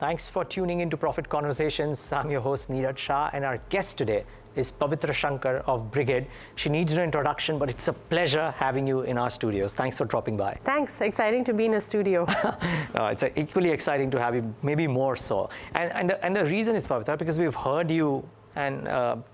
Thanks for tuning into Profit Conversations. I'm your host, Neeraj Shah, and our guest today is Pavitra Shankar of Brigade. She needs no introduction, but it's a pleasure having you in our studios. Thanks for dropping by. Thanks. Exciting to be in a studio. It's equally exciting to have you, maybe more so. And the reason is, Pavitra, because we've heard you and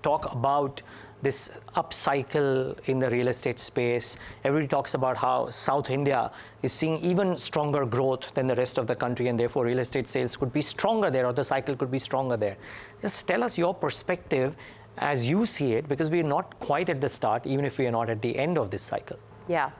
talk about this upcycle in the real estate space. Everybody talks about how South India is seeing even stronger growth than the rest of the country, and therefore real estate sales could be stronger there, or the cycle could be stronger there. Just tell us your perspective as you see it, because we're not quite at the start, even if we are not at the end of this cycle. Yeah.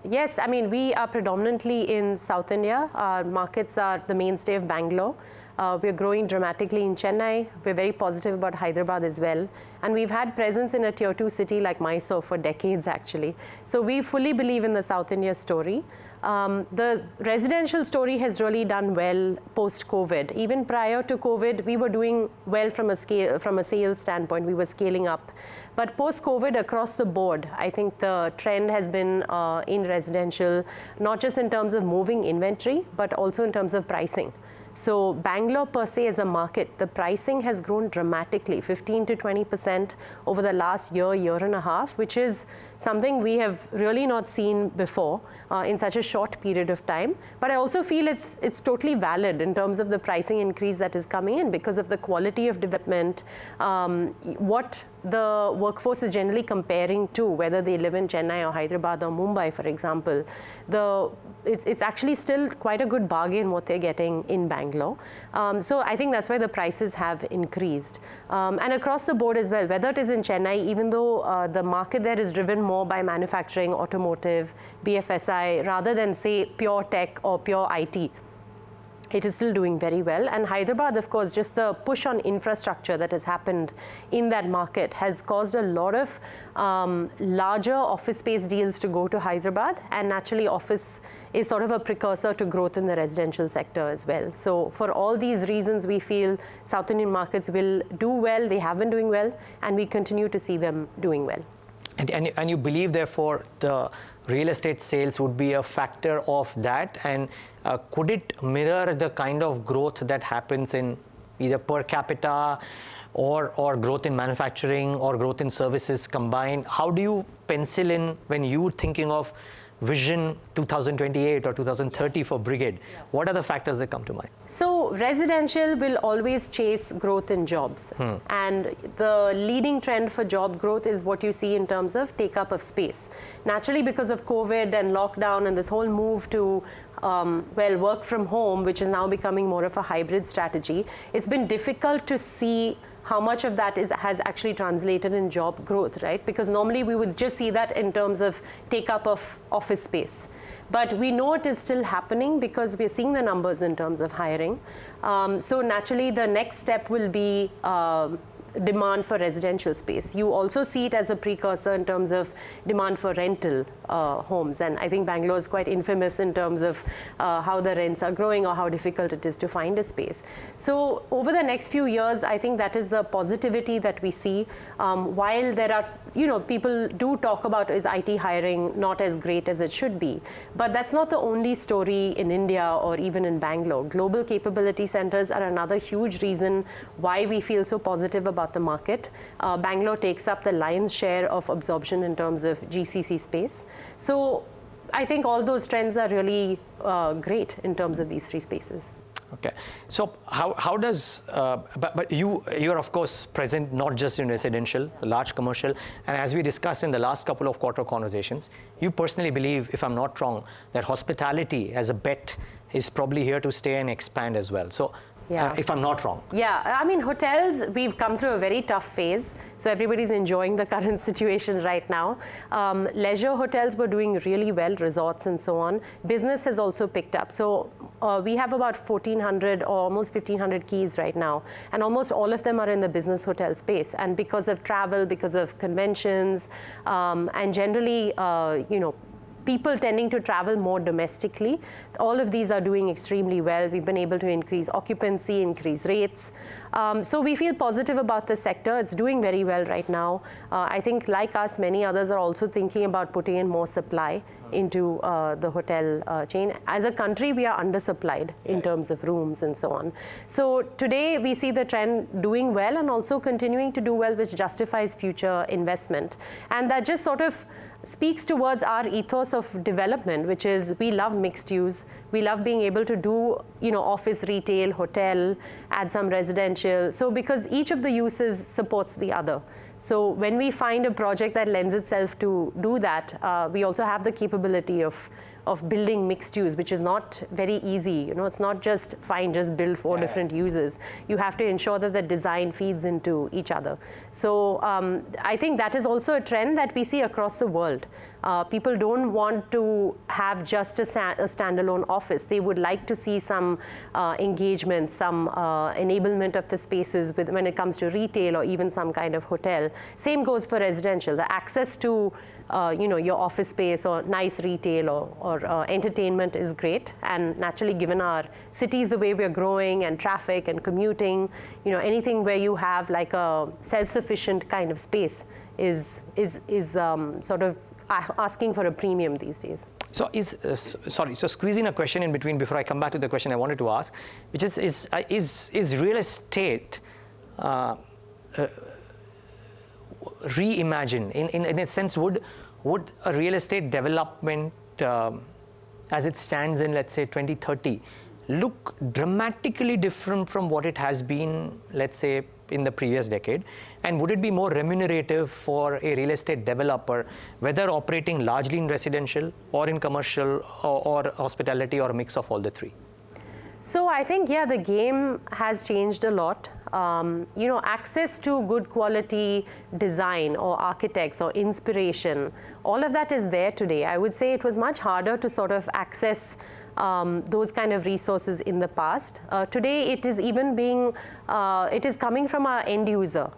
Yes, I mean, we are predominantly in South India. Our markets are the mainstay of Bangalore. We're growing dramatically in Chennai. We're very positive about Hyderabad as well. And we've had presence in a tier 2 city like Mysore for decades, actually. So we fully believe in the South India story. The residential story has really done well post-COVID. Even prior to COVID, we were doing well from a sales standpoint. We were scaling up. But post-COVID, across the board, I think the trend has been in residential, not just in terms of moving inventory, but also in terms of pricing. So Bangalore per se as a market, the pricing has grown dramatically, 15 to 20% over the last year and a half, which is something we have really not seen before in such a short period of time. But I also feel it's totally valid in terms of the pricing increase that is coming in because of the quality of development, what the workforce is generally comparing to, whether they live in Chennai or Hyderabad or Mumbai, for example. It's actually still quite a good bargain what they're getting in Bangalore. So I think that's why the prices have increased. And across the board as well, whether it is in Chennai, even though the market there is driven more by manufacturing, automotive, BFSI, rather than say pure tech or pure IT. It is still doing very well. And Hyderabad, of course, just the push on infrastructure that has happened in that market has caused a lot of larger office space deals to go to Hyderabad. And naturally, office is sort of a precursor to growth in the residential sector as well. So for all these reasons, we feel South Indian markets will do well. They have been doing well, and we continue to see them doing well. And you believe, therefore, the real estate sales would be a factor of that, and could it mirror the kind of growth that happens in either per capita or growth in manufacturing or growth in services combined? How do you pencil in when you're thinking of Vision 2028 or 2030 for Brigade? What are the factors that come to mind? So residential will always chase growth in jobs. And the leading trend for job growth is what you see in terms of take-up of space. Naturally, because of COVID and lockdown and this whole move to work from home, which is now becoming more of a hybrid strategy, it's been difficult to see how much of that has actually translated in job growth, right? Because normally we would just see that in terms of take-up of office space. But we know it is still happening because we're seeing the numbers in terms of hiring. So naturally, the next step will be demand for residential space. You also see it as a precursor in terms of demand for rental homes. And I think Bangalore is quite infamous in terms of how the rents are growing or how difficult it is to find a space. So over the next few years, I think that is the positivity that we see. While there are, people do talk about is IT hiring not as great as it should be. But that's not the only story in India or even in Bangalore. Global capability centers are another huge reason why we feel so positive about the market. Bangalore takes up the lion's share of absorption in terms of GCC space. So I think all those trends are really great in terms of these three spaces. Okay, so how does, but you're of course present not just in residential, large commercial, and as we discussed in the last couple of quarter conversations, you personally believe, if I'm not wrong, that hospitality as a bet is probably here to stay and expand as well. So if I'm not wrong. Yeah, I mean, hotels, we've come through a very tough phase. So everybody's enjoying the current situation right now. Leisure hotels were doing really well, resorts and so on. Business has also picked up. So we have about 1,400 or almost 1,500 keys right now. And almost all of them are in the business hotel space. And because of travel, because of conventions, and generally, people tending to travel more domestically. All of these are doing extremely well. We've been able to increase occupancy, increase rates. So we feel positive about the sector. It's doing very well right now. I think like us, many others are also thinking about putting in more supply into the hotel chain. As a country, we are undersupplied in terms of rooms and so on. So today we see the trend doing well and also continuing to do well, which justifies future investment. And that just sort of speaks towards our ethos of development, which is we love mixed use. We love being able to do, office, retail, hotel, add some residential. So because each of the uses supports the other. So when we find a project that lends itself to do that, we also have the capability of building mixed use, which is not very easy. It's not just fine, just build 4 different uses. You have to ensure that the design feeds into each other. So I think that is also a trend that we see across the world. People don't want to have just a standalone office. They would like to see some engagement, some enablement of the spaces when it comes to retail or even some kind of hotel. Same goes for residential. The access to your office space or nice retail or entertainment is great. And naturally, given our cities, the way we're growing and traffic and commuting, anything where you have like a self-sufficient kind of space is sort of asking for a premium these days. So so squeezing a question in between before I come back to the question I wanted to ask, which is real estate reimagined? In a sense, would a real estate development as it stands in, let's say, 2030, look dramatically different from what it has been, let's say, in the previous decade? And would it be more remunerative for a real estate developer, whether operating largely in residential or in commercial or hospitality or a mix of all the three? So I think, the game has changed a lot. Access to good quality design or architects or inspiration, all of that is there today. I would say it was much harder to sort of access those kind of resources in the past. Today, it is even it is coming from our end user.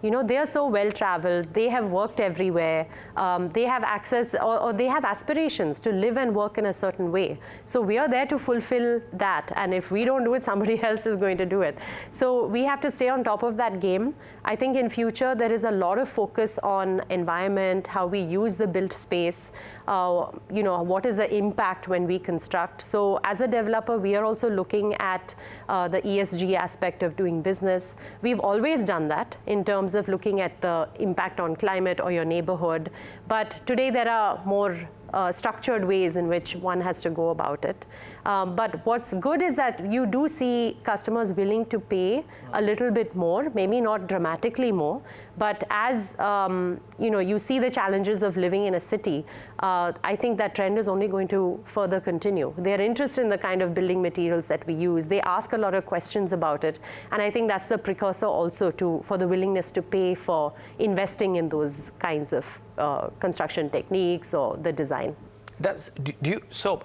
They are so well traveled, they have worked everywhere, they have access or they have aspirations to live and work in a certain way. So we are there to fulfill that. And if we don't do it, somebody else is going to do it. So we have to stay on top of that game. I think in future, there is a lot of focus on environment, how we use the built space, what is the impact when we construct. So as a developer, we are also looking at the ESG aspect of doing business. We've always done that in terms of looking at the impact on climate or your neighborhood. But today there are more structured ways in which one has to go about it. But what's good is that you do see customers willing to pay a little bit more, maybe not dramatically more, but as you see the challenges of living in a city, I think that trend is only going to further continue. They're interested in the kind of building materials that we use. They ask a lot of questions about it. And I think that's the precursor also for the willingness to pay for investing in those kinds of construction techniques or the design. So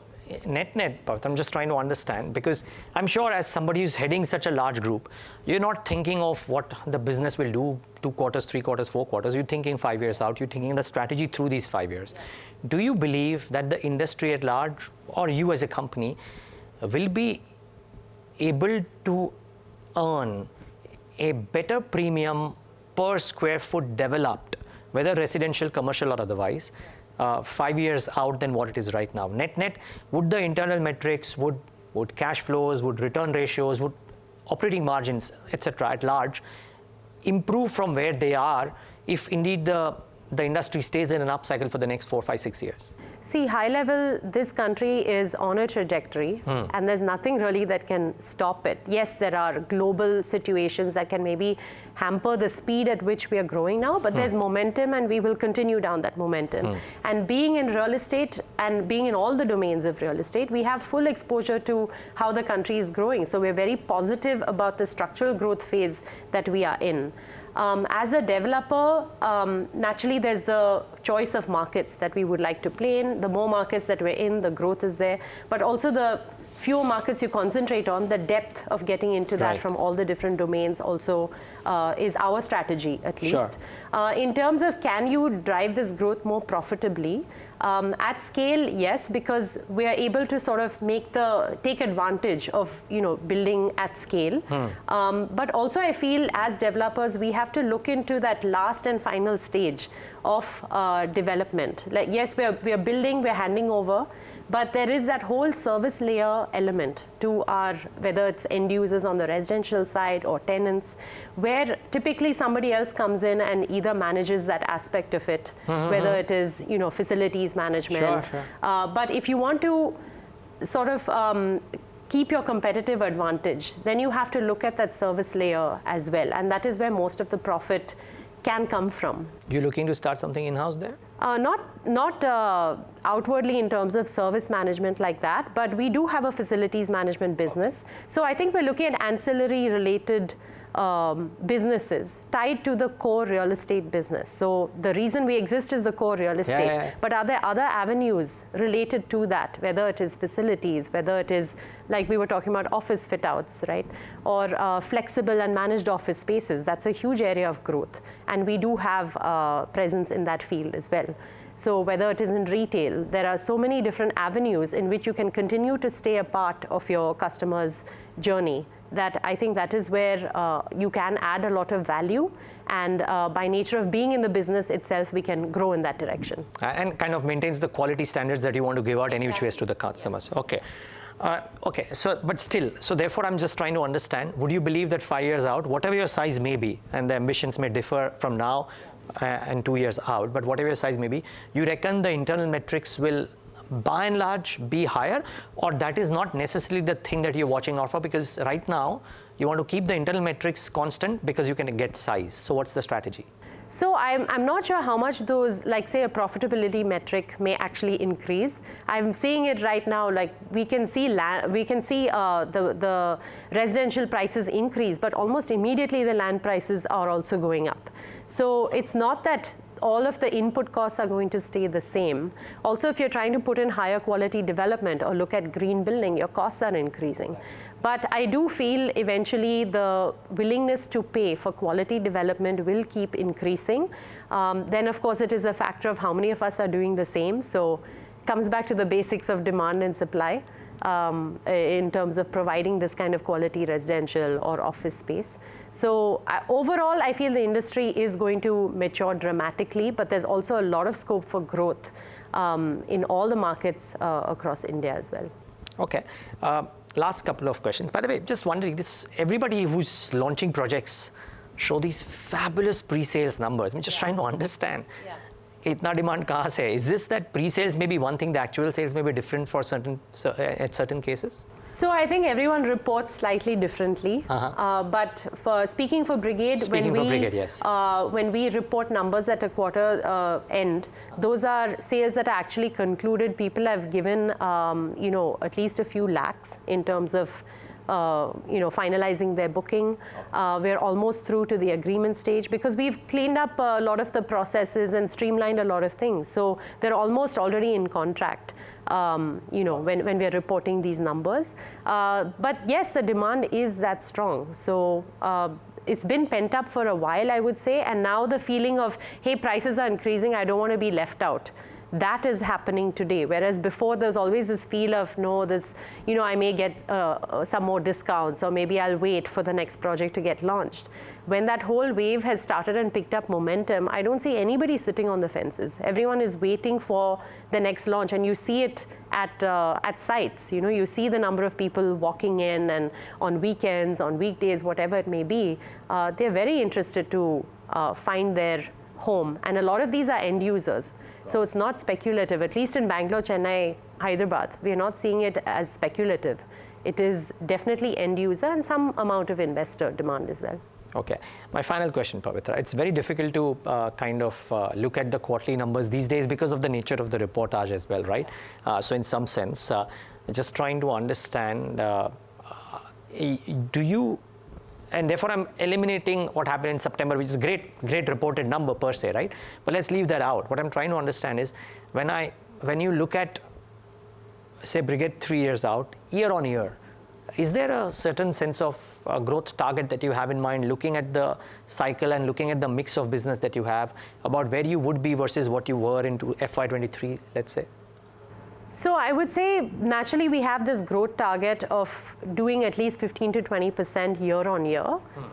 net, Pavitra, I'm just trying to understand, because I'm sure as somebody who's heading such a large group, you're not thinking of what the business will do 2 quarters, 3 quarters, 4 quarters. You're thinking 5 years out. You're thinking the strategy through these 5 years. Do you believe that the industry at large, or you as a company, will be able to earn a better premium per square foot developed, whether residential, commercial, or otherwise, 5 years out than what it is right now? Net, would the internal metrics, would cash flows, would return ratios, would operating margins, etc., at large, improve from where they are if indeed the industry stays in an upcycle for the next 4, 5, 6 years? See, high level, this country is on a trajectory, and there's nothing really that can stop it. Yes, there are global situations that can maybe hamper the speed at which we are growing now, but there's momentum, and we will continue down that momentum. And being in real estate and being in all the domains of real estate, we have full exposure to how the country is growing. So we're very positive about the structural growth phase that we are in. As a developer, naturally there's the choice of markets that we would like to play in. The more markets that we're in, the growth is there, but also the fewer markets you concentrate on, the depth of getting into that from all the different domains also is our strategy, at least. In terms of can you drive this growth more profitably, at scale, yes, because we are able to sort of take advantage of building at scale. But also I feel as developers we have to look into that last and final stage of development. Like yes, we are building, we're handing over, but there is that whole service layer element to our, whether it's end users on the residential side or tenants, where typically somebody else comes in and either manages that aspect of it, whether it is facilities management. But if you want to sort of keep your competitive advantage, then you have to look at that service layer as well, and that is where most of the profit can come from. You're looking to start something in-house there? Not outwardly in terms of service management like that, but we do have a facilities management business. So I think we're looking at ancillary related businesses tied to the core real estate business. So the reason we exist is the core real estate, but are there other avenues related to that, whether it is facilities, whether it is like we were talking about office fit outs, right? Or flexible and managed office spaces. That's a huge area of growth. And we do have presence in that field as well. So whether it is in retail, there are so many different avenues in which you can continue to stay a part of your customer's journey, that I think that is where you can add a lot of value, and by nature of being in the business itself, we can grow in that direction. And kind of maintains the quality standards that you want to give out any which ways to the customers. Okay. Okay, so but still, so therefore I'm just trying to understand, would you believe that 5 years out, whatever your size may be, and the ambitions may differ from now and 2 years out, but whatever your size may be, you reckon the internal metrics will by and large be higher, or that is not necessarily the thing that you're watching out for, because right now you want to keep the internal metrics constant because you can get size. So what's the strategy? So I'm not sure how much those, like say a profitability metric may actually increase. I'm seeing it right now, like we can see the residential prices increase, but almost immediately the land prices are also going up. So it's not that all of the input costs are going to stay the same. Also, if you're trying to put in higher quality development or look at green building, your costs are increasing. But I do feel eventually the willingness to pay for quality development will keep increasing. Then of course it is a factor of how many of us are doing the same. So it comes back to the basics of demand and supply in terms of providing this kind of quality residential or office space. So overall, I feel the industry is going to mature dramatically, but there's also a lot of scope for growth in all the markets across India as well. Okay. Last couple of questions. By the way, just wondering, everybody who's launching projects show these fabulous pre-sales numbers. I'm just trying to understand. Itna demand kahan se hai? Is this that pre-sales may be one thing, the actual sales may be different for at certain cases? So I think everyone reports slightly differently. But speaking for Brigade, when we report numbers at a quarter end, those are sales that are actually concluded. People have given at least a few lakhs in terms of finalizing their booking. We're almost through to the agreement stage because we've cleaned up a lot of the processes and streamlined a lot of things. So they're almost already in contract, when we're reporting these numbers. But yes, the demand is that strong. So it's been pent up for a while, I would say. And now the feeling of, hey, prices are increasing, I don't want to be left out. That is happening today, whereas before there's always this feel of, no, I may get some more discounts, or maybe I'll wait for the next project to get launched. When that whole wave has started and picked up momentum, I don't see anybody sitting on the fences. Everyone is waiting for the next launch, and you see it at sites. You see the number of people walking in, and on weekends, on weekdays, whatever it may be, they're very interested to find their home, and a lot of these are end users. So it's not speculative, at least in Bangalore, Chennai, Hyderabad. We are not seeing it as speculative. It is definitely end user and some amount of investor demand as well. Okay. My final question, Pavitra. It's very difficult to look at the quarterly numbers these days because of the nature of the reportage as well, right? So in some sense, just trying to understand, and therefore I'm eliminating what happened in September, which is great reported number per se, right? But let's leave that out. What I'm trying to understand is when you look at say, Brigade 3 years out, year on year, is there a certain sense of growth target that you have in mind, looking at the cycle and looking at the mix of business that you have, about where you would be versus what you were into FY23, let's say? So I would say naturally we have this growth target of doing at least 15 to 20% year on year.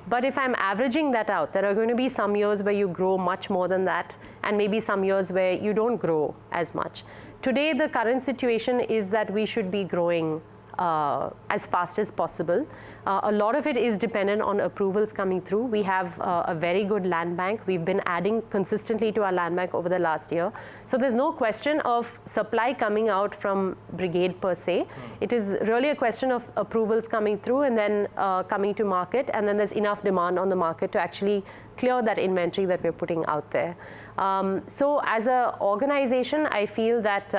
But if I'm averaging that out, there are going to be some years where you grow much more than that, and maybe some years where you don't grow as much. Today, the current situation is that we should be growing as fast as possible. A lot of it is dependent on approvals coming through. We have a very good land bank. We've been adding consistently to our land bank over the last year. So there's no question of supply coming out from Brigade per se. It is really a question of approvals coming through and then coming to market, and then there's enough demand on the market to actually clear that inventory that we're putting out there. So as an organization, I feel that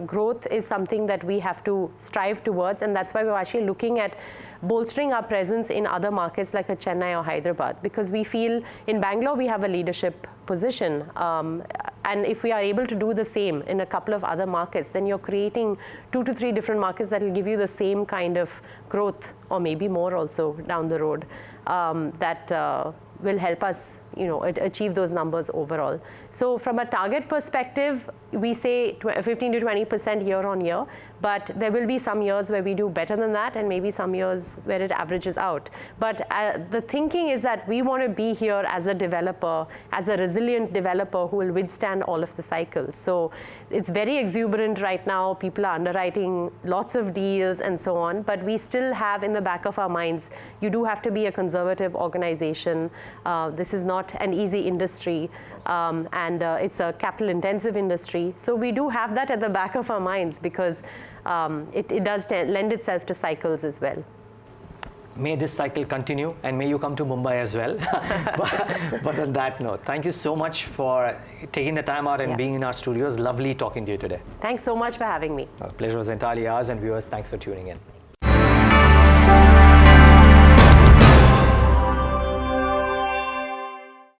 growth is something that we have to strive towards, and that's why we're actually looking at bolstering our presence in other markets like a Chennai or Hyderabad, because we feel in Bangalore we have a leadership position, and if we are able to do the same in a couple of other markets, then you're creating 2 to 3 different markets that will give you the same kind of growth, or maybe more also down the road, that will help us, achieve those numbers overall. So from a target perspective, we say 15 to 20% year on year, but there will be some years where we do better than that, and maybe some years where it averages out. But the thinking is that we want to be here as a developer, as a resilient developer who will withstand all of the cycles. So it's very exuberant right now. People are underwriting lots of deals and so on, but we still have in the back of our minds, you do have to be a conservative organization. This is not an easy industry, and it's a capital-intensive industry. So we do have that at the back of our minds, because it does lend itself to cycles as well. May this cycle continue, and may you come to Mumbai as well. But on that note, thank you so much for taking the time out and being in our studios. Lovely talking to you today. Thanks so much for having me. Our pleasure was entirely ours, and viewers, thanks for tuning in.